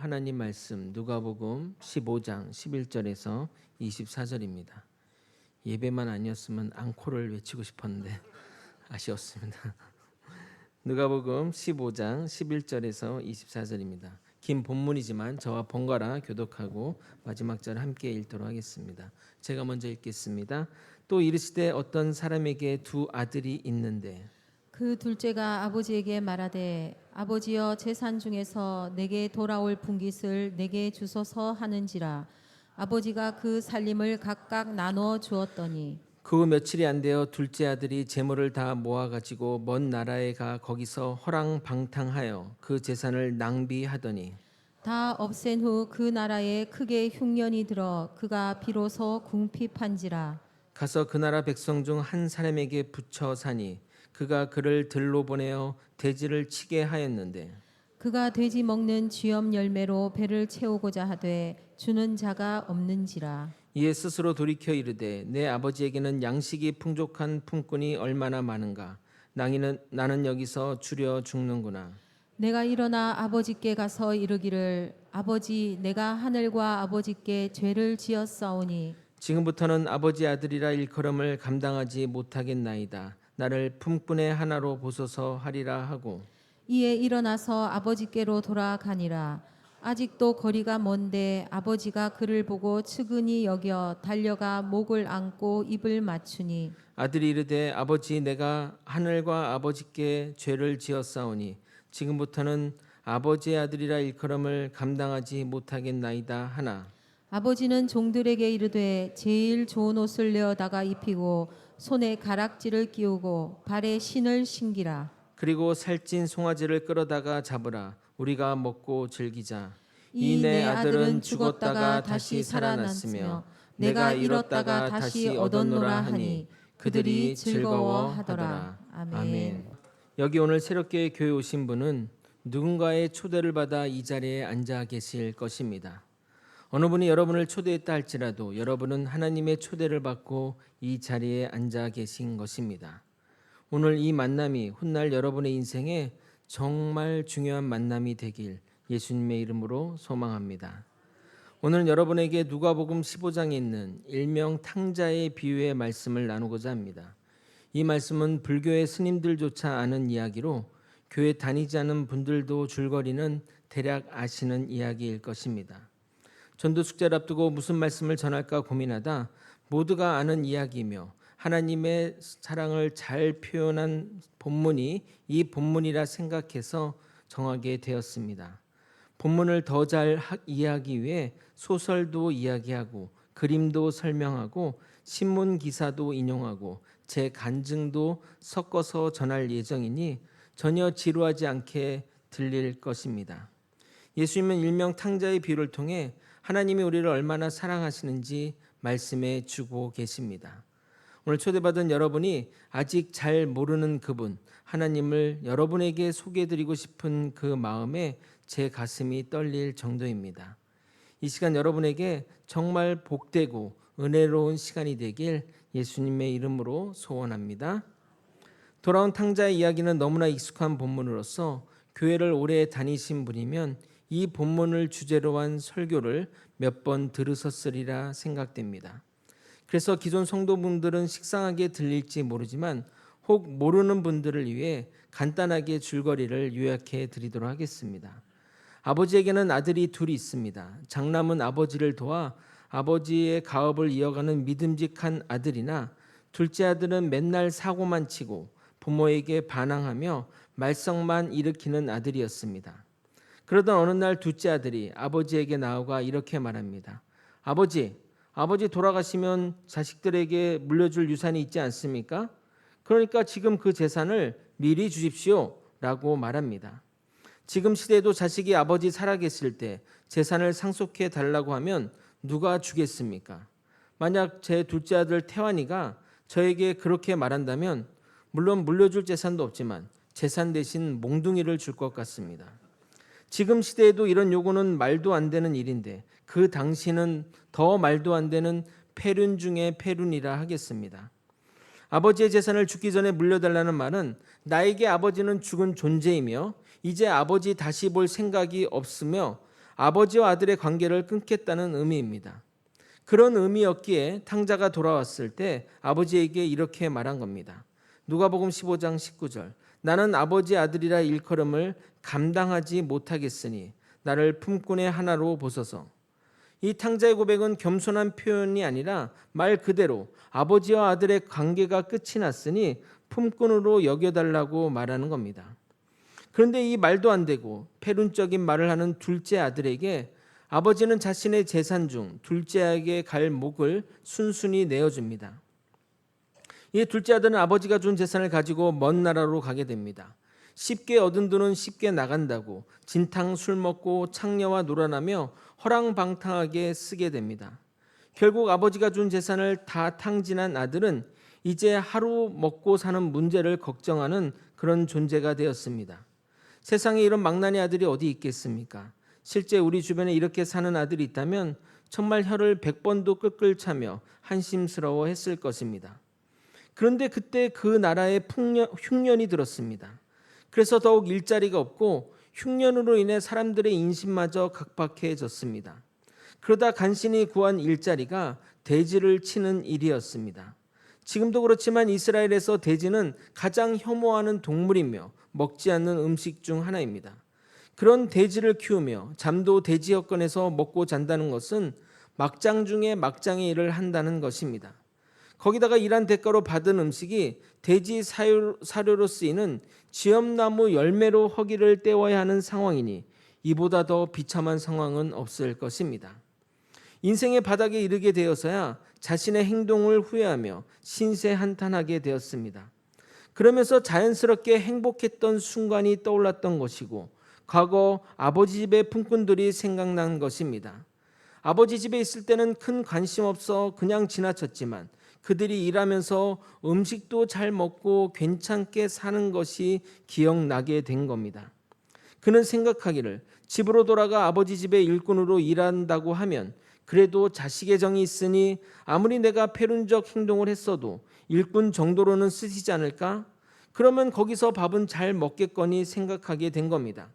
하나님 말씀 누가복음 15장 11절에서 24절입니다. 예배만 아니었으면 앙코를 외치고 싶었는데 아쉬웠습니다. 누가복음 15장 11절에서 24절입니다. 긴 본문이지만 저와 번갈아 교독하고 마지막 절 함께 읽도록 하겠습니다. 제가 먼저 읽겠습니다. 또 이르시되 어떤 사람에게 두 아들이 있는데 그 둘째가 아버지에게 말하되 아버지여 재산 중에서 내게 돌아올 분깃을 내게 주소서 하는지라. 아버지가 그 살림을 각각 나누어 주었더니 그 후 며칠이 안 되어 둘째 아들이 재물을 다 모아가지고 먼 나라에 가 거기서 허랑방탕하여 그 재산을 낭비하더니 다 없앤 후 그 나라에 크게 흉년이 들어 그가 비로소 궁핍한지라. 가서 그 나라 백성 중 한 사람에게 붙여 사니 그가 그를 들로 보내어 돼지를 치게 하였는데 그가 돼지 먹는 쥐염 열매로 배를 채우고자 하되 주는 자가 없는지라. 이에 스스로 돌이켜 이르되 내 아버지에게는 양식이 풍족한 품꾼이 얼마나 많은가 나는 여기서 주려 죽는구나. 내가 일어나 아버지께 가서 이르기를 아버지 내가 하늘과 아버지께 죄를 지었사오니 지금부터는 아버지 아들이라 일컬음을 감당하지 못하겠나이다. 나를 품꾼의 하나로 보소서 하리라 하고 이에 일어나서 아버지께로 돌아가니라. 아직도 거리가 먼데 아버지가 그를 보고 측은히 여겨 달려가 목을 안고 입을 맞추니 아들이 이르되 아버지 내가 하늘과 아버지께 죄를 지었사오니 지금부터는 아버지의 아들이라 일컬음을 감당하지 못하겠나이다 하나 아버지는 종들에게 이르되 제일 좋은 옷을 내어다가 입히고 손에 가락지를 끼우고 발에 신을 신기라. 그리고 살찐 송아지를 끌어다가 잡으라 우리가 먹고 즐기자. 이 이 내 내 아들은 죽었다가 다시 살아났으며 내가 잃었다가 다시 얻었노라 하니 그들이 즐거워하더라. 아멘. 여기 오늘 새롭게 교회 오신 분은 누군가의 초대를 받아 이 자리에 앉아 계실 것입니다. 어느 분이 여러분을 초대했다 할지라도 여러분은 하나님의 초대를 받고 이 자리에 앉아 계신 것입니다. 오늘 이 만남이 훗날 여러분의 인생에 정말 중요한 만남이 되길 예수님의 이름으로 소망합니다. 오늘 여러분에게 누가복음 15장에 있는 일명 탕자의 비유의 말씀을 나누고자 합니다. 이 말씀은 불교의 스님들조차 아는 이야기로 교회 다니지 않은 분들도 줄거리는 대략 아시는 이야기일 것입니다. 전도 숙제를 앞두고 무슨 말씀을 전할까 고민하다 모두가 아는 이야기이며 하나님의 사랑을 잘 표현한 본문이 이 본문이라 생각해서 정하게 되었습니다. 본문을 더 잘 이해하기 위해 소설도 이야기하고 그림도 설명하고 신문 기사도 인용하고 제 간증도 섞어서 전할 예정이니 전혀 지루하지 않게 들릴 것입니다. 예수님은 일명 탕자의 비유를 통해 하나님이 우리를 얼마나 사랑하시는지 말씀해 주고 계십니다. 오늘 초대받은 여러분이 아직 잘 모르는 그분 하나님을 여러분에게 소개해드리고 싶은 그 마음에 제 가슴이 떨릴 정도입니다. 이 시간 여러분에게 정말 복되고 은혜로운 시간이 되길 예수님의 이름으로 소원합니다. 돌아온 탕자의 이야기는 너무나 익숙한 본문으로서 교회를 오래 다니신 분이면 이 본문을 주제로 한 설교를 몇 번 들으셨으리라 생각됩니다. 그래서 기존 성도분들은 식상하게 들릴지 모르지만 혹 모르는 분들을 위해 간단하게 줄거리를 요약해 드리도록 하겠습니다. 아버지에게는 아들이 둘이 있습니다. 장남은 아버지를 도와 아버지의 가업을 이어가는 믿음직한 아들이나 둘째 아들은 맨날 사고만 치고 부모에게 반항하며 말썽만 일으키는 아들이었습니다. 그러던 어느 날 둘째 아들이 아버지에게 나아가 이렇게 말합니다. 아버지 돌아가시면 자식들에게 물려줄 유산이 있지 않습니까? 그러니까 지금 그 재산을 미리 주십시오 라고 말합니다. 지금 시대에도 자식이 아버지 살아계실 때 재산을 상속해 달라고 하면 누가 주겠습니까? 만약 제 둘째 아들 태환이가 저에게 그렇게 말한다면 물론 물려줄 재산도 없지만 재산 대신 몽둥이를 줄 것 같습니다. 지금 시대에도 이런 요구는 말도 안 되는 일인데 그 당시는 더 말도 안 되는 폐륜 중에 폐륜이라 하겠습니다. 아버지의 재산을 죽기 전에 물려달라는 말은 나에게 아버지는 죽은 존재이며 이제 아버지 다시 볼 생각이 없으며 아버지와 아들의 관계를 끊겠다는 의미입니다. 그런 의미였기에 탕자가 돌아왔을 때 아버지에게 이렇게 말한 겁니다. 누가복음 15장 19절. 나는 아버지 아들이라 일컬음을 감당하지 못하겠으니 나를 품꾼의 하나로 보소서. 이 탕자의 고백은 겸손한 표현이 아니라 말 그대로 아버지와 아들의 관계가 끝이 났으니 품꾼으로 여겨달라고 말하는 겁니다. 그런데 이 말도 안 되고 패륜적인 말을 하는 둘째 아들에게 아버지는 자신의 재산 중 둘째에게 갈 몫을 순순히 내어줍니다. 이 둘째 아들은 아버지가 준 재산을 가지고 먼 나라로 가게 됩니다. 쉽게 얻은 돈은 쉽게 나간다고 진탕 술 먹고 창녀와 놀아나며 허랑방탕하게 쓰게 됩니다. 결국 아버지가 준 재산을 다 탕진한 아들은 이제 하루 먹고 사는 문제를 걱정하는 그런 존재가 되었습니다. 세상에 이런 망나니 아들이 어디 있겠습니까? 실제 우리 주변에 이렇게 사는 아들이 있다면 정말 혀를 100번도 끌끌 차며 한심스러워 했을 것입니다. 그런데 그때 그 나라에 흉년이 들었습니다. 그래서 더욱 일자리가 없고 흉년으로 인해 사람들의 인심마저 각박해졌습니다. 그러다 간신히 구한 일자리가 돼지를 치는 일이었습니다. 지금도 그렇지만 이스라엘에서 돼지는 가장 혐오하는 동물이며 먹지 않는 음식 중 하나입니다. 그런 돼지를 키우며 잠도 돼지 여건에서 먹고 잔다는 것은 막장 중에 막장의 일을 한다는 것입니다. 거기다가 일한 대가로 받은 음식이 돼지 사료로 쓰이는 지엄나무 열매로 허기를 때워야 하는 상황이니 이보다 더 비참한 상황은 없을 것입니다. 인생의 바닥에 이르게 되어서야 자신의 행동을 후회하며 신세한탄하게 되었습니다. 그러면서 자연스럽게 행복했던 순간이 떠올랐던 것이고 과거 아버지 집의 품꾼들이 생각난 것입니다. 아버지 집에 있을 때는 큰 관심 없어 그냥 지나쳤지만 그들이 일하면서 음식도 잘 먹고 괜찮게 사는 것이 기억나게 된 겁니다. 그는 생각하기를 집으로 돌아가 아버지 집의 일꾼으로 일한다고 하면 그래도 자식의 정이 있으니 아무리 내가 패륜적 행동을 했어도 일꾼 정도로는 쓰시지 않을까? 그러면 거기서 밥은 잘 먹겠거니 생각하게 된 겁니다.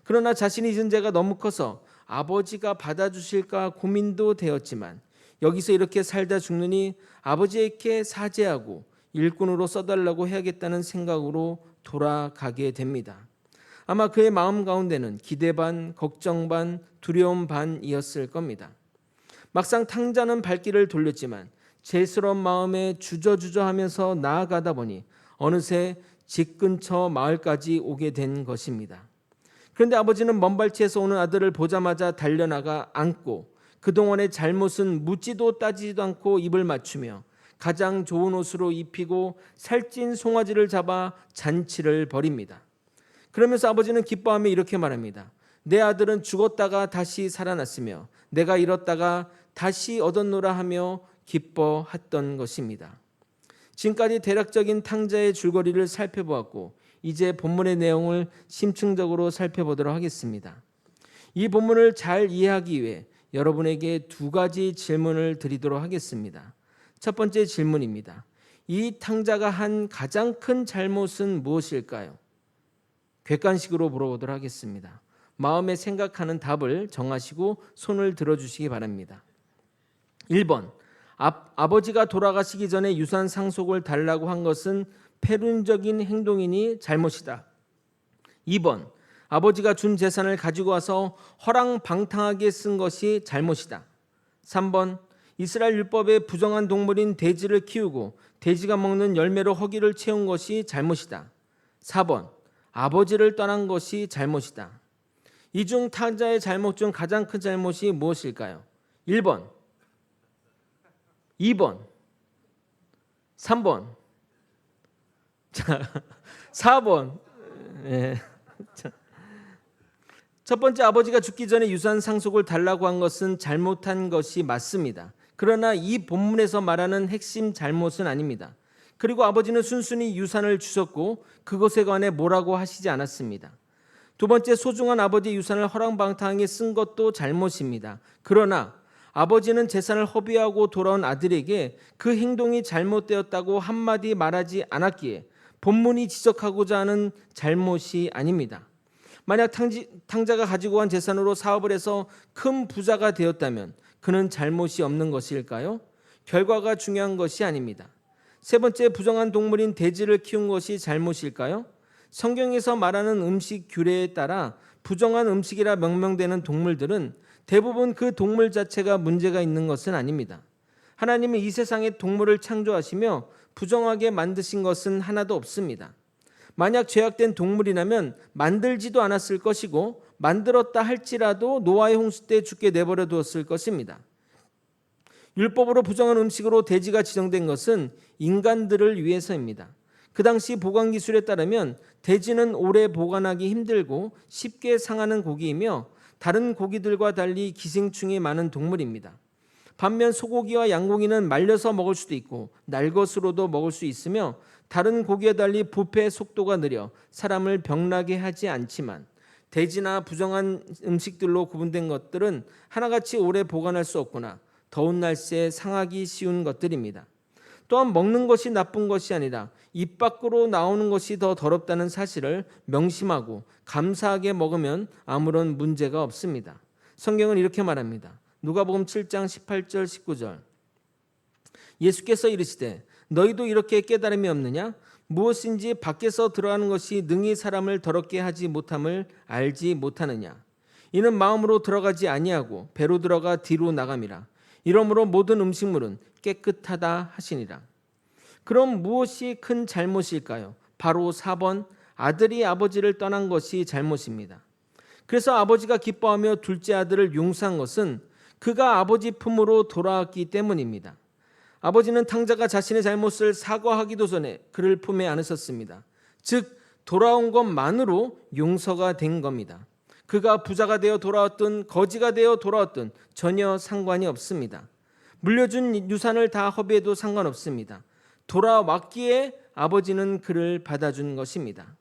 그러나 자신이 잊은 죄가 너무 커서 아버지가 받아주실까 고민도 되었지만 여기서 이렇게 살다 죽느니 아버지에게 사죄하고 일꾼으로 써달라고 해야겠다는 생각으로 돌아가게 됩니다. 아마 그의 마음 가운데는 기대 반, 걱정 반, 두려움 반이었을 겁니다. 막상 탕자는 발길을 돌렸지만 죄스러운 마음에 주저주저하면서 나아가다 보니 어느새 집 근처 마을까지 오게 된 것입니다. 그런데 아버지는 먼발치에서 오는 아들을 보자마자 달려나가 안고 그동안의 잘못은 묻지도 따지지도 않고 입을 맞추며 가장 좋은 옷으로 입히고 살찐 송아지를 잡아 잔치를 벌입니다. 그러면서 아버지는 기뻐하며 이렇게 말합니다. 내 아들은 죽었다가 다시 살아났으며 내가 잃었다가 다시 얻었노라 하며 기뻐했던 것입니다. 지금까지 대략적인 탕자의 줄거리를 살펴보았고 이제 본문의 내용을 심층적으로 살펴보도록 하겠습니다. 이 본문을 잘 이해하기 위해 여러분에게 두 가지 질문을 드리도록 하겠습니다. 첫 번째 질문입니다. 이 탕자가 한 가장 큰 잘못은 무엇일까요? 객관식으로 물어보도록 하겠습니다. 마음에 생각하는 답을 정하시고 손을 들어주시기 바랍니다. 1번, 아버지가 돌아가시기 전에 유산 상속을 달라고 한 것은 패륜적인 행동이니 잘못이다. 2번, 아버지가 준 재산을 가지고 와서 허랑방탕하게 쓴 것이 잘못이다. 3번, 이스라엘 율법의 부정한 동물인 돼지를 키우고 돼지가 먹는 열매로 허기를 채운 것이 잘못이다. 4번, 아버지를 떠난 것이 잘못이다. 이 중 탕자의 잘못 중 가장 큰 잘못이 무엇일까요? 1번, 2번, 3번, 자, 4번. 예. 첫 번째, 아버지가 죽기 전에 유산 상속을 달라고 한 것은 잘못한 것이 맞습니다. 그러나 이 본문에서 말하는 핵심 잘못은 아닙니다. 그리고 아버지는 순순히 유산을 주셨고 그것에 관해 뭐라고 하시지 않았습니다. 두 번째, 소중한 아버지의 유산을 허랑방탕하게 쓴 것도 잘못입니다. 그러나 아버지는 재산을 허비하고 돌아온 아들에게 그 행동이 잘못되었다고 한마디 말하지 않았기에 본문이 지적하고자 하는 잘못이 아닙니다. 만약 탕자가 가지고 간 재산으로 사업을 해서 큰 부자가 되었다면 그는 잘못이 없는 것일까요? 결과가 중요한 것이 아닙니다. 세 번째, 부정한 동물인 돼지를 키운 것이 잘못일까요? 성경에서 말하는 음식 규례에 따라 부정한 음식이라 명명되는 동물들은 대부분 그 동물 자체가 문제가 있는 것은 아닙니다. 하나님은 이 세상에 동물을 창조하시며 부정하게 만드신 것은 하나도 없습니다. 만약 죄악된 동물이라면 만들지도 않았을 것이고 만들었다 할지라도 노아의 홍수 때 죽게 내버려 두었을 것입니다. 율법으로 부정한 음식으로 돼지가 지정된 것은 인간들을 위해서입니다. 그 당시 보관 기술에 따르면 돼지는 오래 보관하기 힘들고 쉽게 상하는 고기이며 다른 고기들과 달리 기생충이 많은 동물입니다. 반면 소고기와 양고기는 말려서 먹을 수도 있고 날 것으로도 먹을 수 있으며 다른 고기에 달리 부패 속도가 느려 사람을 병나게 하지 않지만 돼지나 부정한 음식들로 구분된 것들은 하나같이 오래 보관할 수 없거나 더운 날씨에 상하기 쉬운 것들입니다. 또한 먹는 것이 나쁜 것이 아니라 입 밖으로 나오는 것이 더 더럽다는 사실을 명심하고 감사하게 먹으면 아무런 문제가 없습니다. 성경은 이렇게 말합니다. 누가복음 7장 18절 19절. 예수께서 이르시되 너희도 이렇게 깨달음이 없느냐? 무엇인지 밖에서 들어가는 것이 능히 사람을 더럽게 하지 못함을 알지 못하느냐? 이는 마음으로 들어가지 아니하고 배로 들어가 뒤로 나감이라. 이러므로 모든 음식물은 깨끗하다 하시니라. 그럼 무엇이 큰 잘못일까요? 바로 4번, 아들이 아버지를 떠난 것이 잘못입니다. 그래서 아버지가 기뻐하며 둘째 아들을 용서한 것은 그가 아버지 품으로 돌아왔기 때문입니다. 아버지는 탕자가 자신의 잘못을 사과하기도 전에 그를 품에 안으셨습니다. 즉 돌아온 것만으로 용서가 된 겁니다. 그가 부자가 되어 돌아왔든 거지가 되어 돌아왔든 전혀 상관이 없습니다. 물려준 유산을 다 허비해도 상관없습니다. 돌아왔기에 아버지는 그를 받아준 것입니다.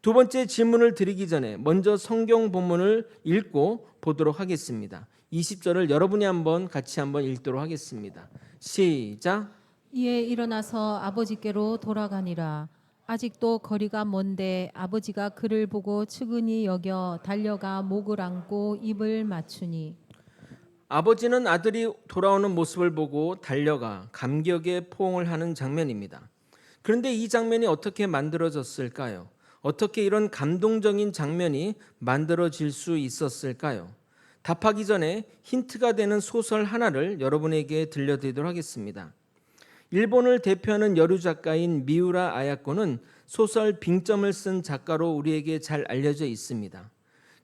두 번째 질문을 드리기 전에 먼저 성경 본문을 읽고 보도록 하겠습니다. 20절을 여러분이 같이 한번 읽도록 하겠습니다. 시작. 이에 일어나서 아버지께로 돌아가니라. 아직도 거리가 먼데 아버지가 그를 보고 측은히 여겨 달려가 목을 안고 입을 맞추니. 아버지는 아들이 돌아오는 모습을 보고 달려가 감격에 포옹을 하는 장면입니다. 그런데 이 장면이 어떻게 만들어졌을까요? 어떻게 이런 감동적인 장면이 만들어질 수 있었을까요? 답하기 전에 힌트가 되는 소설 하나를 여러분에게 들려드리도록 하겠습니다. 일본을 대표하는 여류 작가인 미우라 아야코는 소설 빙점을 쓴 작가로 우리에게 잘 알려져 있습니다.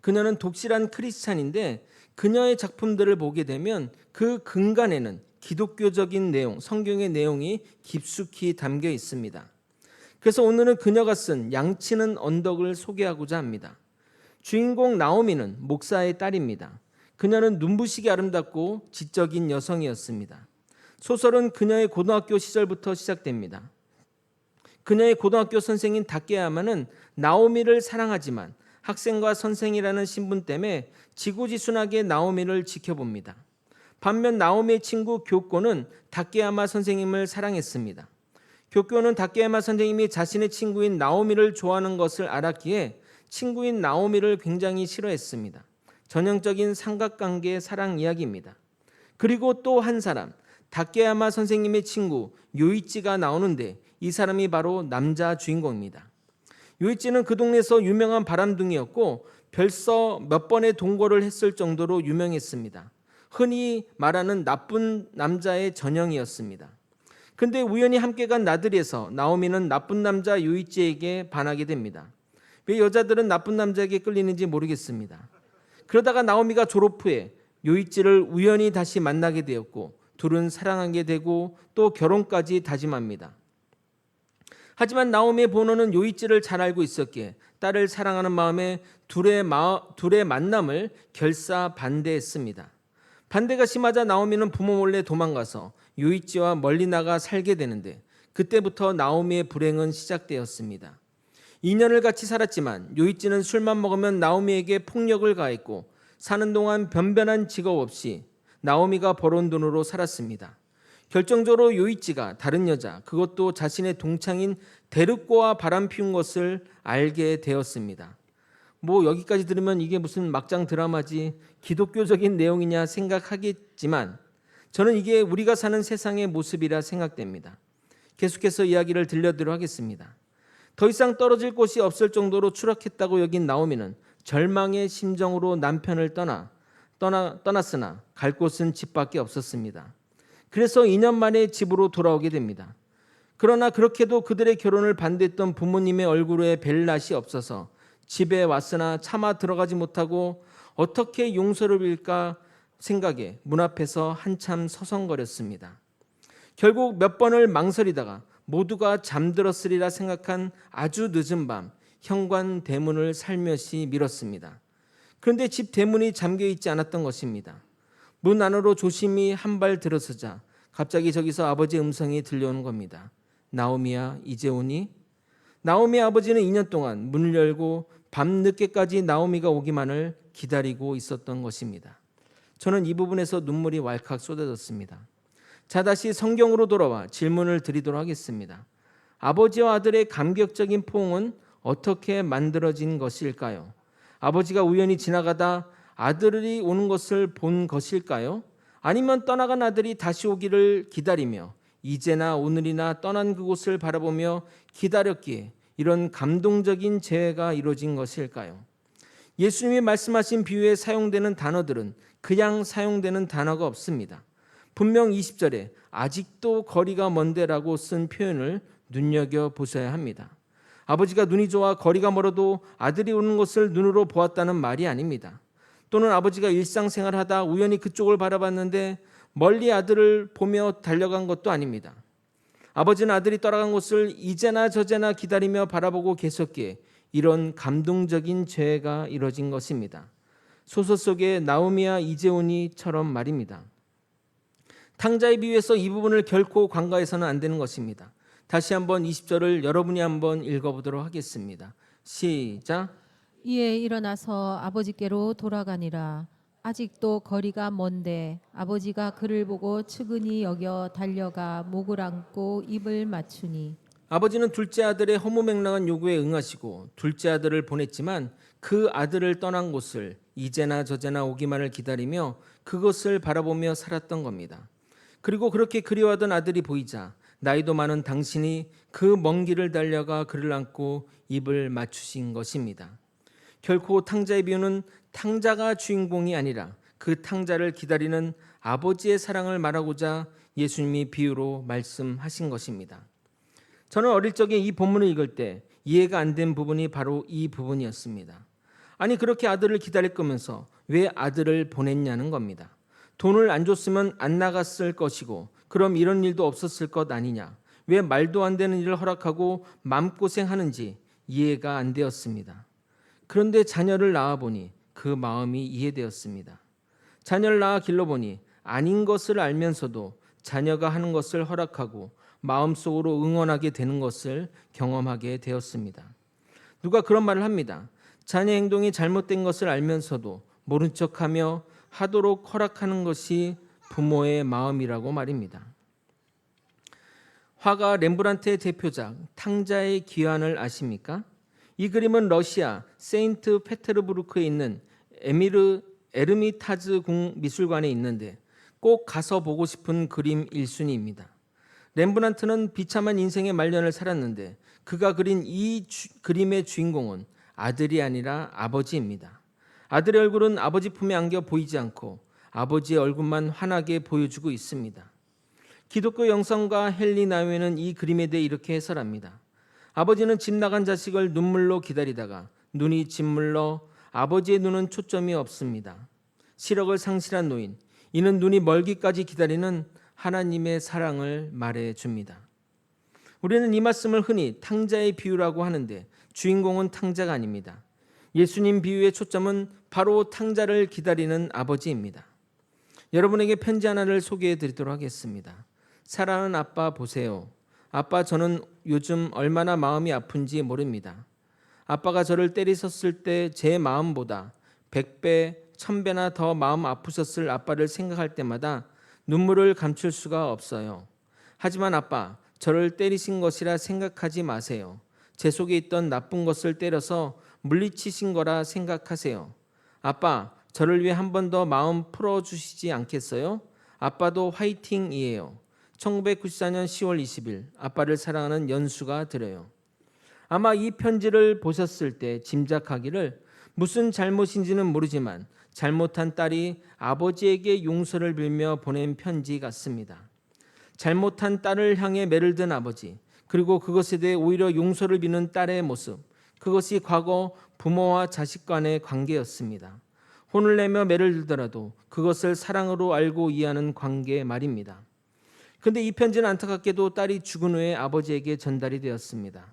그녀는 독실한 크리스찬인데 그녀의 작품들을 보게 되면 그 근간에는 기독교적인 내용, 성경의 내용이 깊숙이 담겨 있습니다. 그래서 오늘은 그녀가 쓴 양치는 언덕을 소개하고자 합니다. 주인공 나오미는 목사의 딸입니다. 그녀는 눈부시게 아름답고 지적인 여성이었습니다. 소설은 그녀의 고등학교 시절부터 시작됩니다. 그녀의 고등학교 선생인 다케야마는 나오미를 사랑하지만 학생과 선생이라는 신분 때문에 지고지순하게 나오미를 지켜봅니다. 반면 나오미의 친구 교코는 다케야마 선생님을 사랑했습니다. 교코는 다케야마 선생님이 자신의 친구인 나오미를 좋아하는 것을 알았기에 친구인 나오미를 굉장히 싫어했습니다. 전형적인 삼각관계의 사랑 이야기입니다. 그리고 또 한 사람, 다케야마 선생님의 친구 요이치가 나오는데 이 사람이 바로 남자 주인공입니다. 요이치는 그 동네에서 유명한 바람둥이였고 벌써 몇 번의 동거를 했을 정도로 유명했습니다. 흔히 말하는 나쁜 남자의 전형이었습니다. 근데 우연히 함께 간 나들이에서 나오미는 나쁜 남자 요이치에게 반하게 됩니다. 왜 여자들은 나쁜 남자에게 끌리는지 모르겠습니다. 그러다가 나오미가 졸업 후에 요이치를 우연히 다시 만나게 되었고 둘은 사랑하게 되고 또 결혼까지 다짐합니다. 하지만 나오미의 본호는 요이치를 잘 알고 있었기에 딸을 사랑하는 마음에 둘의 만남을 결사 반대했습니다. 반대가 심하자 나오미는 부모 몰래 도망가서 요이치와 멀리 나가 살게 되는데 그때부터 나오미의 불행은 시작되었습니다. 2년을 같이 살았지만 요이치는 술만 먹으면 나오미에게 폭력을 가했고 사는 동안 변변한 직업 없이 나오미가 벌어온 돈으로 살았습니다. 결정적으로 요이치가 다른 여자, 그것도 자신의 동창인 데르코와 바람 피운 것을 알게 되었습니다. 뭐 여기까지 들으면 이게 무슨 막장 드라마지 기독교적인 내용이냐 생각하겠지만 저는 이게 우리가 사는 세상의 모습이라 생각됩니다. 계속해서 이야기를 들려드리도록 하겠습니다. 더 이상 떨어질 곳이 없을 정도로 추락했다고 여긴 나오미는 절망의 심정으로 남편을 떠났으나 갈 곳은 집밖에 없었습니다. 그래서 2년 만에 집으로 돌아오게 됩니다. 그러나 그렇게도 그들의 결혼을 반대했던 부모님의 얼굴에 뵐 낯이 없어서 집에 왔으나 차마 들어가지 못하고 어떻게 용서를 빌까 생각에 문 앞에서 한참 서성거렸습니다. 결국 몇 번을 망설이다가 모두가 잠들었으리라 생각한 아주 늦은 밤 현관 대문을 살며시 밀었습니다. 그런데 집 대문이 잠겨 있지 않았던 것입니다. 문 안으로 조심히 한 발 들어서자 갑자기 저기서 아버지의 음성이 들려오는 겁니다. 나오미야, 이제 오니? 나오미의 아버지는 2년 동안 문을 열고 밤늦게까지 나오미가 오기만을 기다리고 있었던 것입니다. 저는 이 부분에서 눈물이 왈칵 쏟아졌습니다. 자, 다시 성경으로 돌아와 질문을 드리도록 하겠습니다. 아버지와 아들의 감격적인 포옹은 어떻게 만들어진 것일까요? 아버지가 우연히 지나가다 아들이 오는 것을 본 것일까요? 아니면 떠나간 아들이 다시 오기를 기다리며 이제나 오늘이나 떠난 그곳을 바라보며 기다렸기에 이런 감동적인 재회가 이루어진 것일까요? 예수님이 말씀하신 비유에 사용되는 단어들은 그냥 사용되는 단어가 없습니다. 분명 20절에 아직도 거리가 먼데라고 쓴 표현을 눈여겨보셔야 합니다. 아버지가 눈이 좋아 거리가 멀어도 아들이 오는 것을 눈으로 보았다는 말이 아닙니다. 또는 아버지가 일상생활하다 우연히 그쪽을 바라봤는데 멀리 아들을 보며 달려간 것도 아닙니다. 아버지는 아들이 떠나간 곳을 이제나 저제나 기다리며 바라보고 계셨기에 이런 감동적인 재회가 이루어진 것입니다. 소설 속의 나오미야 이제 오니처럼 말입니다. 탕자의 비유에서 이 부분을 결코 간과해서는 안 되는 것입니다. 다시 한번 20절을 여러분이 한번 읽어보도록 하겠습니다. 시작. 이에 일어나서 아버지께로 돌아가니라. 아직도 거리가 먼데 아버지가 그를 보고 측은히 여겨 달려가 목을 안고 입을 맞추니. 아버지는 둘째 아들의 허무맹랑한 요구에 응하시고 둘째 아들을 보냈지만 그 아들을 떠난 곳을 이제나 저제나 오기만을 기다리며 그것을 바라보며 살았던 겁니다. 그리고 그렇게 그리워하던 아들이 보이자 나이도 많은 당신이 그 먼 길을 달려가 그를 안고 입을 맞추신 것입니다. 결코 탕자의 비유는 탕자가 주인공이 아니라 그 탕자를 기다리는 아버지의 사랑을 말하고자 예수님이 비유로 말씀하신 것입니다. 저는 어릴 적에 이 본문을 읽을 때 이해가 안 된 부분이 바로 이 부분이었습니다. 아니 그렇게 아들을 기다릴 거면서 왜 아들을 보냈냐는 겁니다. 돈을 안 줬으면 안 나갔을 것이고 그럼 이런 일도 없었을 것 아니냐. 왜 말도 안 되는 일을 허락하고 마음고생하는지 이해가 안 되었습니다. 그런데 자녀를 낳아보니 그 마음이 이해되었습니다. 자녀를 낳아 길러보니 아닌 것을 알면서도 자녀가 하는 것을 허락하고 마음속으로 응원하게 되는 것을 경험하게 되었습니다. 누가 그런 말을 합니다. 자녀 행동이 잘못된 것을 알면서도 모른 척하며 하도록 허락하는 것이 부모의 마음이라고 말입니다. 화가 렘브란트의 대표작 탕자의 귀환을 아십니까? 이 그림은 러시아 세인트 페테르부르크에 있는 에르미타즈 미술관에 있는데 꼭 가서 보고 싶은 그림 1순위입니다. 렘브란트는 비참한 인생의 말년을 살았는데 그가 그린 이 그림의 주인공은 아들이 아니라 아버지입니다. 아들의 얼굴은 아버지 품에 안겨 보이지 않고 아버지의 얼굴만 환하게 보여주고 있습니다. 기독교 영성가 헨리 나우에는 이 그림에 대해 이렇게 해설합니다. 아버지는 집 나간 자식을 눈물로 기다리다가 눈이 짓물러 아버지의 눈은 초점이 없습니다. 시력을 상실한 노인, 이는 눈이 멀기까지 기다리는 하나님의 사랑을 말해줍니다. 우리는 이 말씀을 흔히 탕자의 비유라고 하는데 주인공은 탕자가 아닙니다. 예수님 비유의 초점은 바로 탕자를 기다리는 아버지입니다. 여러분에게 편지 하나를 소개해 드리도록 하겠습니다. 사랑하는 아빠 보세요. 아빠, 저는 요즘 얼마나 마음이 아픈지 모릅니다. 아빠가 저를 때리셨을 때 제 마음보다 100배, 1000배나 더 마음 아프셨을 아빠를 생각할 때마다 눈물을 감출 수가 없어요. 하지만 아빠, 저를 때리신 것이라 생각하지 마세요. 제 속에 있던 나쁜 것을 때려서 물리치신 거라 생각하세요. 아빠, 저를 위해 한 번 더 마음 풀어주시지 않겠어요? 아빠도 화이팅이에요. 1994년 10월 20일 아빠를 사랑하는 연수가 드려요. 아마 이 편지를 보셨을 때 짐작하기를 무슨 잘못인지는 모르지만 잘못한 딸이 아버지에게 용서를 빌며 보낸 편지 같습니다. 잘못한 딸을 향해 매를 든 아버지, 그리고 그것에 대해 오히려 용서를 비는 딸의 모습, 그것이 과거 부모와 자식 간의 관계였습니다. 혼을 내며 매를 들더라도 그것을 사랑으로 알고 이해하는 관계 말입니다. 그런데 이 편지는 안타깝게도 딸이 죽은 후에 아버지에게 전달이 되었습니다.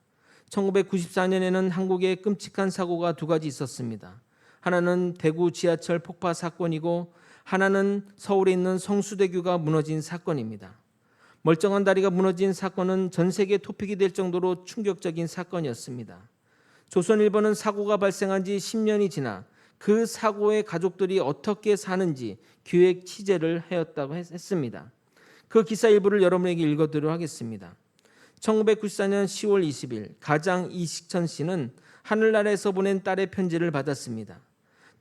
1994년에는 한국에 끔찍한 사고가 두 가지 있었습니다. 하나는 대구 지하철 폭파 사건이고 하나는 서울에 있는 성수대교가 무너진 사건입니다. 멀쩡한 다리가 무너진 사건은 전 세계 토픽이 될 정도로 충격적인 사건이었습니다. 조선일보는 사고가 발생한 지 10년이 지나 그 사고의 가족들이 어떻게 사는지 기획 취재를 하였다고 했습니다. 그 기사 일부를 여러분에게 읽어드리도록 하겠습니다. 1994년 10월 20일 가장 이식천 씨는 하늘나라에서 보낸 딸의 편지를 받았습니다.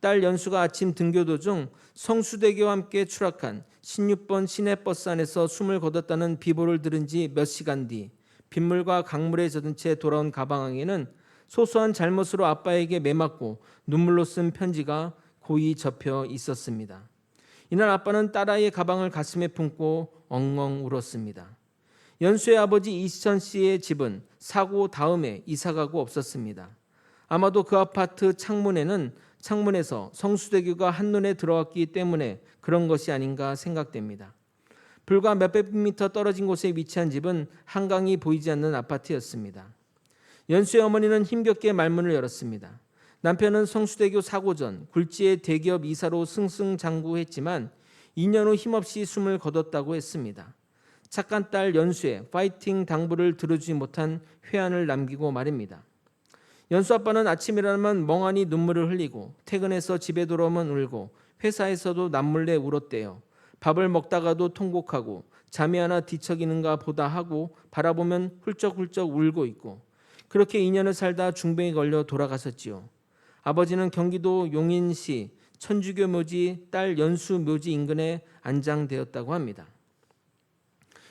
딸 연수가 아침 등교 도중 성수대교와 함께 추락한 16번 시내버스 안에서 숨을 거뒀다는 비보를 들은 지 몇 시간 뒤 빗물과 강물에 젖은 채 돌아온 가방 안에는 소소한 잘못으로 아빠에게 매맞고 눈물로 쓴 편지가 고이 접혀 있었습니다. 이날 아빠는 딸아이의 가방을 가슴에 품고 엉엉 울었습니다. 연수의 아버지 이시천 씨의 집은 사고 다음에 이사가고 없었습니다. 아마도 그 아파트 창문에서 성수대교가 한눈에 들어왔기 때문에 그런 것이 아닌가 생각됩니다. 불과 몇백 미터 떨어진 곳에 위치한 집은 한강이 보이지 않는 아파트였습니다. 연수의 어머니는 힘겹게 말문을 열었습니다. 남편은 성수대교 사고 전 굴지의 대기업 이사로 승승장구했지만 2년 후 힘없이 숨을 거뒀다고 했습니다. 착한 딸 연수의 파이팅 당부를 들어주지 못한 회한을 남기고 말입니다. 연수 아빠는 아침 일어나면 멍하니 눈물을 흘리고 퇴근해서 집에 돌아오면 울고 회사에서도 남몰래 울었대요. 밥을 먹다가도 통곡하고 잠이 하나 뒤척이는가 보다 하고 바라보면 훌쩍훌쩍 울고 있고 그렇게 2년을 살다 중병에 걸려 돌아가셨지요. 아버지는 경기도 용인시 천주교 묘지 딸 연수 묘지 인근에 안장되었다고 합니다.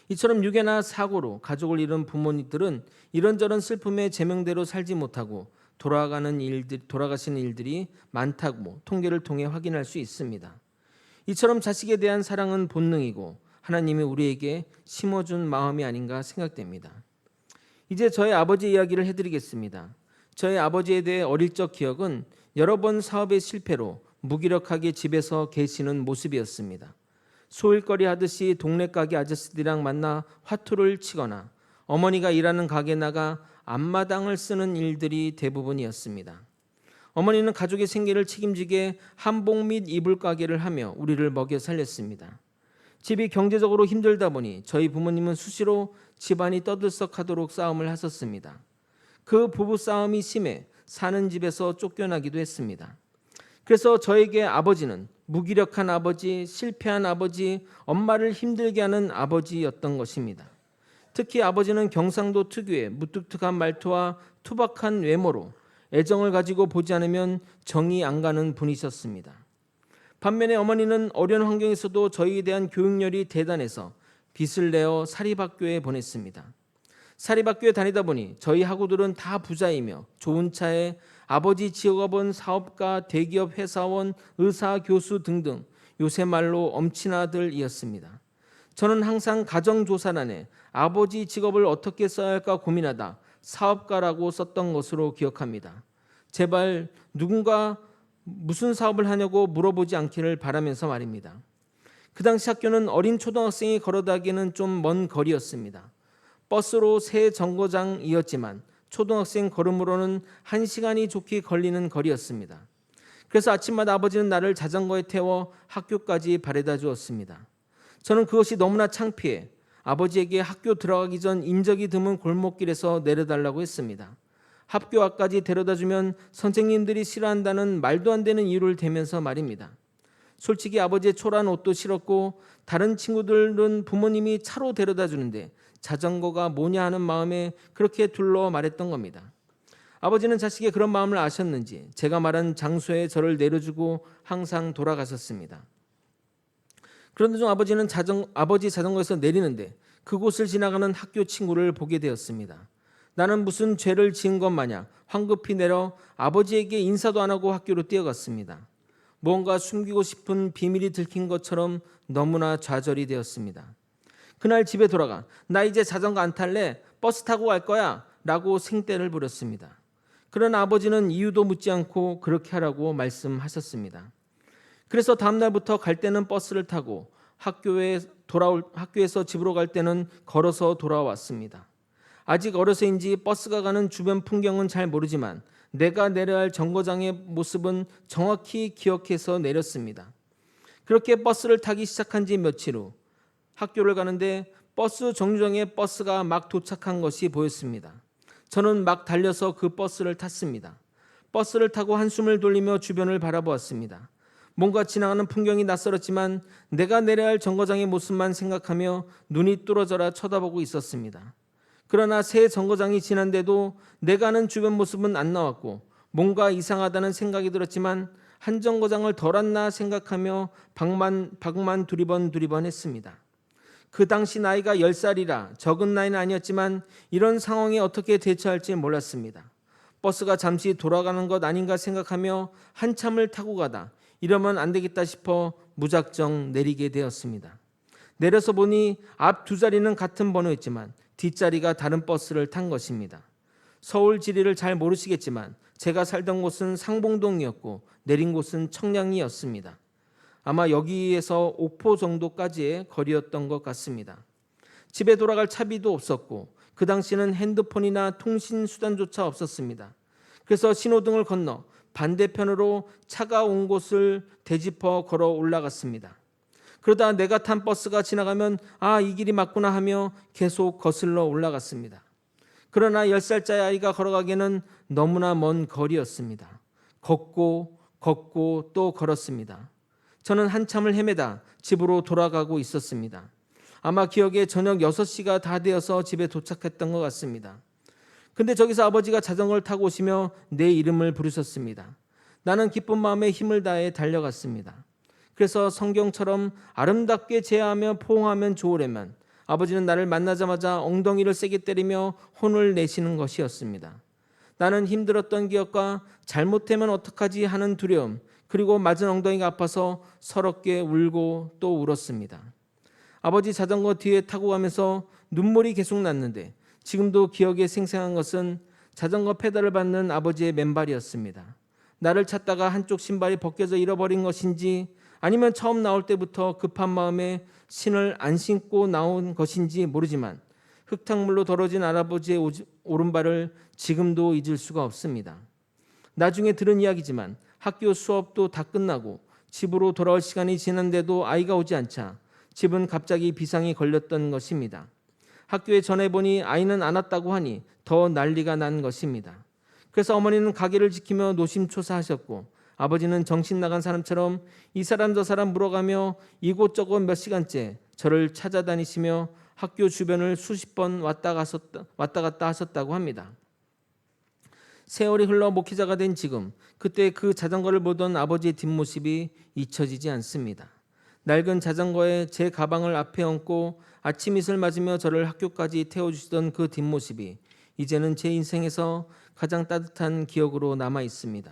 이처럼 유괴나 사고로 가족을 잃은 부모님들은 이런저런 슬픔의 제명대로 살지 못하고 돌아가시는 일들이 많다고 통계를 통해 확인할 수 있습니다. 이처럼 자식에 대한 사랑은 본능이고 하나님이 우리에게 심어준 마음이 아닌가 생각됩니다. 이제 저의 아버지 이야기를 해드리겠습니다. 저의 아버지에 대해 어릴 적 기억은 여러 번 사업의 실패로 무기력하게 집에서 계시는 모습이었습니다. 소일거리 하듯이 동네 가게 아저씨들이랑 만나 화투를 치거나 어머니가 일하는 가게 나가 앞마당을 쓰는 일들이 대부분이었습니다. 어머니는 가족의 생계를 책임지게 한복 및 이불 가게를 하며 우리를 먹여 살렸습니다. 집이 경제적으로 힘들다 보니 저희 부모님은 수시로 집안이 떠들썩하도록 싸움을 하셨습니다. 그 부부 싸움이 심해 사는 집에서 쫓겨나기도 했습니다. 그래서 저에게 아버지는 무기력한 아버지, 실패한 아버지, 엄마를 힘들게 하는 아버지였던 것입니다. 특히 아버지는 경상도 특유의 무뚝뚝한 말투와 투박한 외모로 애정을 가지고 보지 않으면 정이 안 가는 분이셨습니다. 반면에 어머니는 어려운 환경에서도 저희에 대한 교육열이 대단해서 빚을 내어 사립학교에 보냈습니다. 사립학교에 다니다 보니 저희 학우들은 다 부자이며 좋은 차에 아버지 직업은 사업가, 대기업 회사원, 의사, 교수 등등 요새 말로 엄친아들이었습니다. 저는 항상 가정조사란에 아버지 직업을 어떻게 써야 할까 고민하다 사업가라고 썼던 것으로 기억합니다. 제발 누군가 무슨 사업을 하냐고 물어보지 않기를 바라면서 말입니다. 그 당시 학교는 어린 초등학생이 걸어다기에는 좀 먼 거리였습니다. 버스로 새 정거장이었지만 초등학생 걸음으로는 1시간이 좋게 걸리는 거리였습니다. 그래서 아침마다 아버지는 나를 자전거에 태워 학교까지 바래다 주었습니다. 저는 그것이 너무나 창피해 아버지에게 학교 들어가기 전 인적이 드문 골목길에서 내려달라고 했습니다. 학교 앞까지 데려다주면 선생님들이 싫어한다는 말도 안 되는 이유를 대면서 말입니다. 솔직히 아버지의 초라한 옷도 싫었고 다른 친구들은 부모님이 차로 데려다 주는데 자전거가 뭐냐 하는 마음에 그렇게 둘러 말했던 겁니다. 아버지는 자식의 그런 마음을 아셨는지 제가 말한 장소에 저를 내려주고 항상 돌아가셨습니다. 그런데 중 아버지는 아버지 자전거에서 내리는데 그곳을 지나가는 학교 친구를 보게 되었습니다. 나는 무슨 죄를 지은 것 마냥 황급히 내려 아버지에게 인사도 안 하고 학교로 뛰어갔습니다. 무언가 숨기고 싶은 비밀이 들킨 것처럼 너무나 좌절이 되었습니다. 그날 집에 돌아가 나 이제 자전거 안 탈래? 버스 타고 갈 거야 라고 생떼를 부렸습니다. 그러나 아버지는 이유도 묻지 않고 그렇게 하라고 말씀하셨습니다. 그래서 다음 날부터 갈 때는 버스를 타고 학교에서 집으로 갈 때는 걸어서 돌아왔습니다. 아직 어려서인지 버스가 가는 주변 풍경은 잘 모르지만 내가 내려야 할 정거장의 모습은 정확히 기억해서 내렸습니다. 그렇게 버스를 타기 시작한 지 며칠 후 학교를 가는데 버스 정류장에 버스가 막 도착한 것이 보였습니다. 저는 막 달려서 그 버스를 탔습니다. 버스를 타고 한숨을 돌리며 주변을 바라보았습니다. 뭔가 지나가는 풍경이 낯설었지만 내가 내려야 할 정거장의 모습만 생각하며 눈이 뚫어져라 쳐다보고 있었습니다. 그러나 새 정거장이 지난데도 내가 아는 주변 모습은 안 나왔고 뭔가 이상하다는 생각이 들었지만 한 정거장을 덜 왔나 생각하며 방만 두리번 했습니다. 그 당시 나이가 10살이라 적은 나이는 아니었지만 이런 상황에 어떻게 대처할지 몰랐습니다. 버스가 잠시 돌아가는 것 아닌가 생각하며 한참을 타고 가다 이러면 안 되겠다 싶어 무작정 내리게 되었습니다. 내려서 보니 앞 두 자리는 같은 번호였지만 뒷자리가 다른 버스를 탄 것입니다. 서울 지리를 잘 모르시겠지만 제가 살던 곳은 상봉동이었고 내린 곳은 청량리였습니다. 아마 여기에서 옥포 정도까지의 거리였던 것 같습니다. 집에 돌아갈 차비도 없었고 그 당시는 핸드폰이나 통신 수단조차 없었습니다. 그래서 신호등을 건너 반대편으로 차가 온 곳을 되짚어 걸어 올라갔습니다. 그러다 내가 탄 버스가 지나가면 이 길이 맞구나 하며 계속 거슬러 올라갔습니다. 그러나 10살짜리 아이가 걸어가기에는 너무나 먼 거리였습니다. 걷고 또 걸었습니다. 저는 한참을 헤매다 집으로 돌아가고 있었습니다. 아마 기억에 저녁 6시가 다 되어서 집에 도착했던 것 같습니다. 근데 저기서 아버지가 자전거를 타고 오시며 내 이름을 부르셨습니다. 나는 기쁜 마음에 힘을 다해 달려갔습니다. 그래서 성경처럼 아름답게 제하며 포옹하면 좋으려면 아버지는 나를 만나자마자 엉덩이를 세게 때리며 혼을 내시는 것이었습니다. 나는 힘들었던 기억과 잘못되면 어떡하지 하는 두려움, 그리고 맞은 엉덩이가 아파서 서럽게 울고 또 울었습니다. 아버지 자전거 뒤에 타고 가면서 눈물이 계속 났는데 지금도 기억에 생생한 것은 자전거 페달을 밟는 아버지의 맨발이었습니다. 나를 찾다가 한쪽 신발이 벗겨져 잃어버린 것인지 아니면 처음 나올 때부터 급한 마음에 신을 안 신고 나온 것인지 모르지만 흙탕물로 더러진 할아버지의 오른발을 지금도 잊을 수가 없습니다. 나중에 들은 이야기지만 학교 수업도 다 끝나고 집으로 돌아올 시간이 지났는데도 아이가 오지 않자 집은 갑자기 비상이 걸렸던 것입니다. 학교에 전해보니 아이는 안 왔다고 하니 더 난리가 난 것입니다. 그래서 어머니는 가게를 지키며 노심초사하셨고 아버지는 정신 나간 사람처럼 이 사람 저 사람 물어가며 이곳저곳 몇 시간째 저를 찾아다니시며 학교 주변을 수십 번 왔다 갔다 하셨다고 합니다. 세월이 흘러 목회자가 된 지금 그때 그 자전거를 보던 아버지의 뒷모습이 잊혀지지 않습니다. 낡은 자전거에 제 가방을 앞에 얹고 아침 이슬 맞으며 저를 학교까지 태워주시던 그 뒷모습이 이제는 제 인생에서 가장 따뜻한 기억으로 남아 있습니다.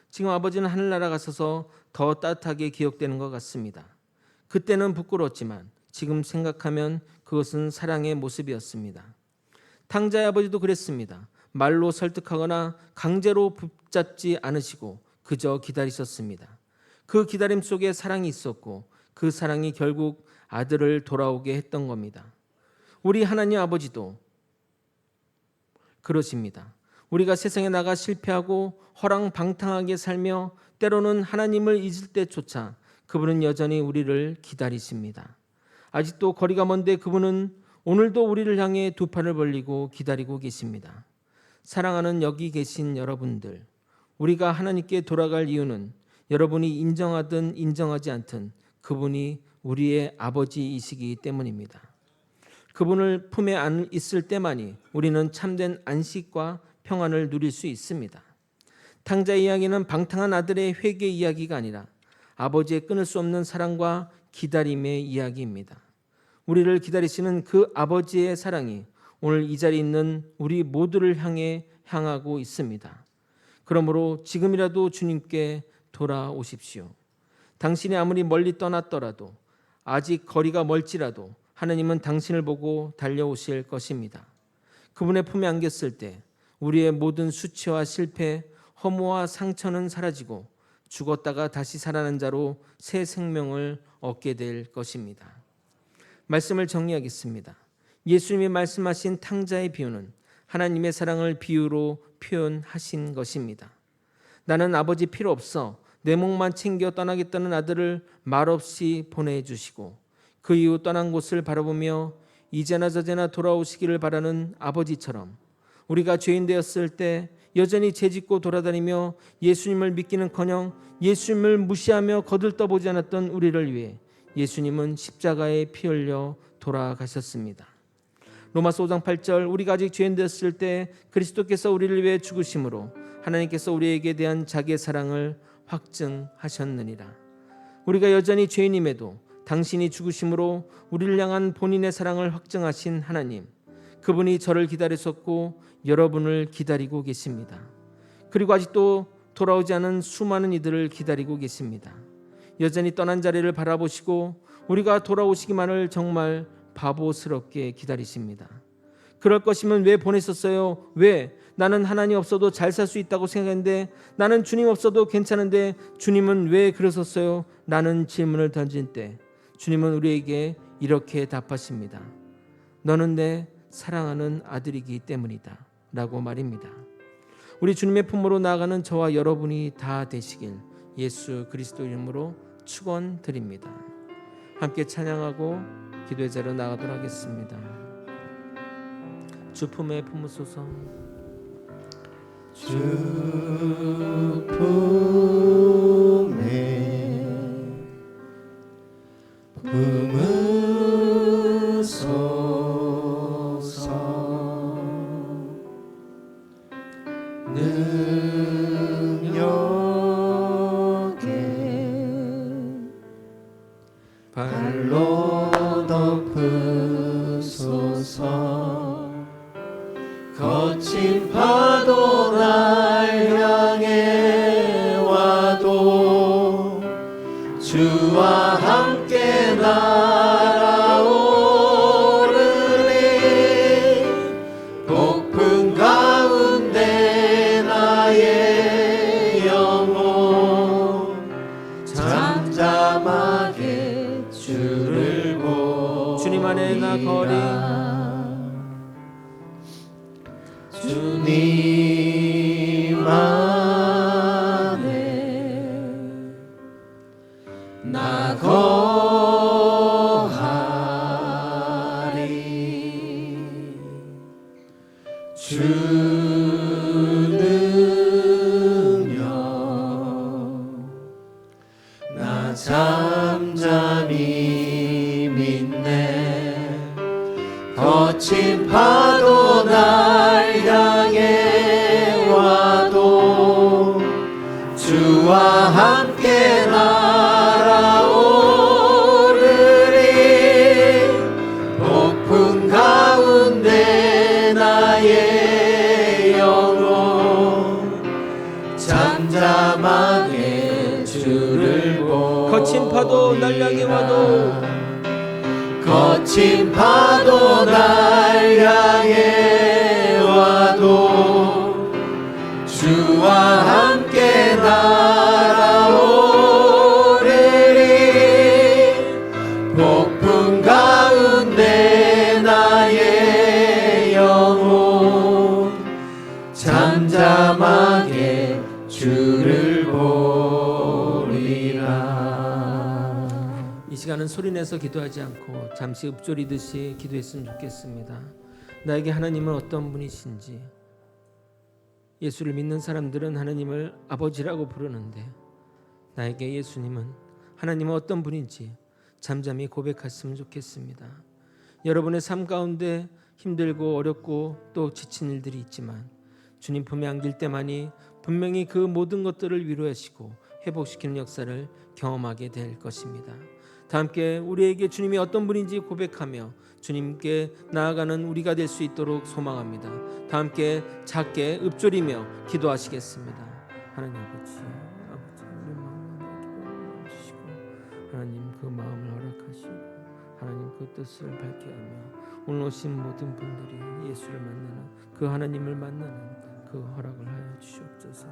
지금 아버지는 하늘나라 가셔서 더 따뜻하게 기억되는 것 같습니다. 그때는 부끄러웠지만 지금 생각하면 그것은 사랑의 모습이었습니다. 탕자의 아버지도 그랬습니다. 말로 설득하거나 강제로 붙잡지 않으시고 그저 기다리셨습니다. 그 기다림 속에 사랑이 있었고 그 사랑이 결국 아들을 돌아오게 했던 겁니다. 우리 하나님 아버지도 그러십니다. 우리가 세상에 나가 실패하고 허랑방탕하게 살며 때로는 하나님을 잊을 때조차 그분은 여전히 우리를 기다리십니다. 아직도 거리가 먼데 그분은 오늘도 우리를 향해 두 팔을 벌리고 기다리고 계십니다. 사랑하는 여기 계신 여러분들, 우리가 하나님께 돌아갈 이유는 여러분이 인정하든 인정하지 않든 그분이 우리의 아버지이시기 때문입니다. 그분을 품에 안 있을 때만이 우리는 참된 안식과 평안을 누릴 수 있습니다. 탕자의 이야기는 방탕한 아들의 회개 이야기가 아니라 아버지의 끊을 수 없는 사랑과 기다림의 이야기입니다. 우리를 기다리시는 그 아버지의 사랑이 오늘 이 자리에 있는 우리 모두를 향하고 있습니다. 그러므로 지금이라도 주님께 돌아오십시오. 당신이 아무리 멀리 떠났더라도, 아직 거리가 멀지라도 하나님은 당신을 보고 달려오실 것입니다. 그분의 품에 안겼을 때 우리의 모든 수치와 실패, 허무와 상처는 사라지고 죽었다가 다시 살아난 자로 새 생명을 얻게 될 것입니다. 말씀을 정리하겠습니다. 예수님이 말씀하신 탕자의 비유는 하나님의 사랑을 비유로 표현하신 것입니다. 나는 아버지 필요 없어 내 몫만 챙겨 떠나겠다는 아들을 말없이 보내주시고 그 이후 떠난 곳을 바라보며 이제나 저제나 돌아오시기를 바라는 아버지처럼 우리가 죄인 되었을 때 여전히 죄짓고 돌아다니며 예수님을 믿기는커녕 예수님을 무시하며 거들떠보지 않았던 우리를 위해 예수님은 십자가에 피 흘려 돌아가셨습니다. 로마서 5장 8절, 우리가 아직 죄인 되었을 때 그리스도께서 우리를 위해 죽으심으로 하나님께서 우리에게 대한 자기의 사랑을 확증하셨느니라. 우리가 여전히 죄인임에도 당신이 죽으심으로 우리를 향한 본인의 사랑을 확증하신 하나님, 그분이 저를 기다리셨고 여러분을 기다리고 계십니다. 그리고 아직도 돌아오지 않은 수많은 이들을 기다리고 계십니다. 여전히 떠난 자리를 바라보시고 우리가 돌아오시기만을 정말 바보스럽게 기다리십니다. 그럴 것이면 왜 보내셨어요? 왜? 나는 하나님 없어도 잘 살 수 있다고 생각했는데, 나는 주님 없어도 괜찮은데 주님은 왜 그러셨어요? 라는 질문을 던진 때 주님은 우리에게 이렇게 답하십니다. 너는 내 사랑하는 아들이기 때문이다 라고 말입니다. 우리 주님의 품으로 나아가는 저와 여러분이 다 되시길 예수 그리스도 이름으로 축원드립니다. 함께 찬양하고 기도의 자리로 나가도록 하겠습니다. 주 품에 품으소서. 주 품에 품으소서. 능력에 발로 덮으소서. 거친 파도 날 향해 와도 주와 함께 날아오르니 폭풍 가운데 나의 영혼 잠잠하게 주를 보리라. 주님 안에 나 거리 주님 안에 나 거하리. 주 능력 나 잠잠히 믿네. 거친 파도 날 향해 와도 주와 함께 날아오르리. 폭풍 가운데 나의 영혼 잠잠하게 주를 보리라. 거친 파도 날 향해 와도 거친 파도 날 향해 와도 주와 함께 날아오르리. 폭풍 가운데 나의 영혼 잠잠하게 주를 보리라. 이 시간은 소리내서 기도하지 않고 잠시 읊조리듯이 기도했으면 좋겠습니다. 나에게 하나님은 어떤 분이신지. 예수를 믿는 사람들은 하나님을 아버지라고 부르는데 나에게 예수님은 하나님은 어떤 분인지 잠잠히 고백했으면 좋겠습니다. 여러분의 삶 가운데 힘들고 어렵고 또 지친 일들이 있지만 주님 품에 안길 때만이 분명히 그 모든 것들을 위로하시고 회복시키는 역사를 경험하게 될 것입니다. 다 함께 우리에게 주님이 어떤 분인지 고백하며 주님께 나아가는 우리가 될 수 있도록 소망합니다. 다 함께 작게 읊조리며 기도하시겠습니다. 하나님 아버지, 우리 마음을 주시고 하나님 그 마음을 허락하시고 하나님 그 뜻을 밝게 하며 오늘 오신 모든 분들이 예수를 만나는 그 하나님을 만나는 그 허락을 하여 주시옵소서.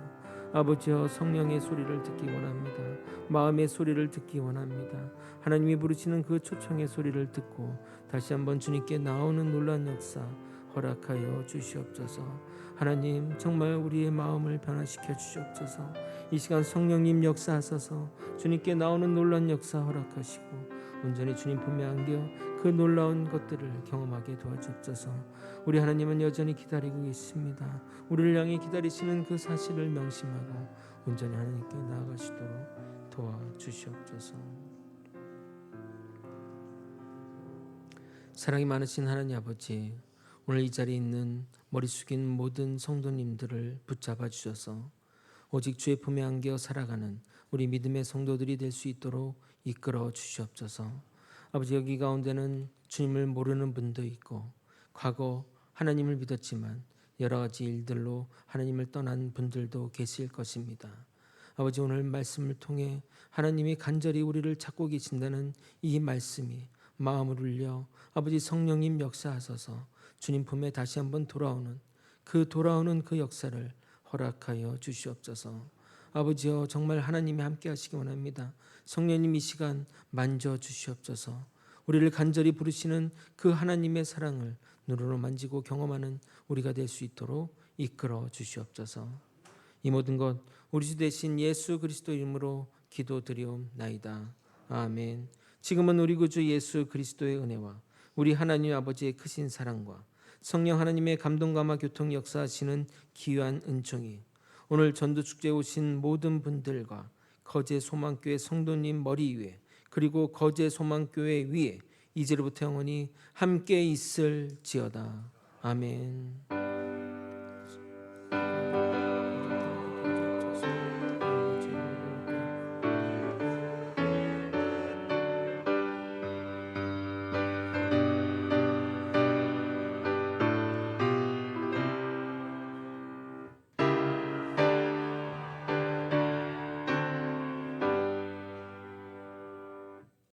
아버지여, 성령의 소리를 듣기 원합니다. 마음의 소리를 듣기 원합니다. 하나님이 부르시는 그 초청의 소리를 듣고 다시 한번 주님께 나오는 놀라운 역사 허락하여 주시옵소서. 하나님 정말 우리의 마음을 변화시켜 주시옵소서. 이 시간 성령님 역사하셔서 주님께 나오는 놀라운 역사 허락하시고 온전히 주님 품에 안겨 그 놀라운 것들을 경험하게 도와주옵소서. 우리 하나님은 여전히 기다리고 계십니다. 우리를 향해 기다리시는 그 사실을 명심하고 온전히 하나님께 나아가시도록 도와주시옵소서. 사랑이 많으신 하나님 아버지, 오늘 이 자리에 있는 머리 숙인 모든 성도님들을 붙잡아 주셔서 오직 주의 품에 안겨 살아가는 우리 믿음의 성도들이 될 수 있도록 이끌어 주시옵소서. 아버지, 여기 가운데는 주님을 모르는 분도 있고 과거 하나님을 믿었지만 여러 가지 일들로 하나님을 떠난 분들도 계실 것입니다. 아버지, 오늘 말씀을 통해 하나님이 간절히 우리를 찾고 계신다는 이 말씀이 마음을 울려 아버지 성령님 역사하셔서 주님 품에 다시 한번 돌아오는 그 역사를 허락하여 주시옵소서. 아버지여, 정말 하나님이 함께 하시기 원합니다. 성령님 이 시간 만져 주시옵소서. 우리를 간절히 부르시는 그 하나님의 사랑을 눈으로 만지고 경험하는 우리가 될 수 있도록 이끌어 주시옵소서. 이 모든 것 우리 주 되신 예수 그리스도 이름으로 기도드리옵나이다. 아멘. 지금은 우리 구주 예수 그리스도의 은혜와 우리 하나님 아버지의 크신 사랑과 성령 하나님의 감동감화 교통 역사하시는 귀한 은총이 오늘 전도축제에 오신 모든 분들과 거제 소망교회 성도님 머리 위에 그리고 거제 소망교회 위에 이제로부터 영원히 함께 있을지어다. 아멘.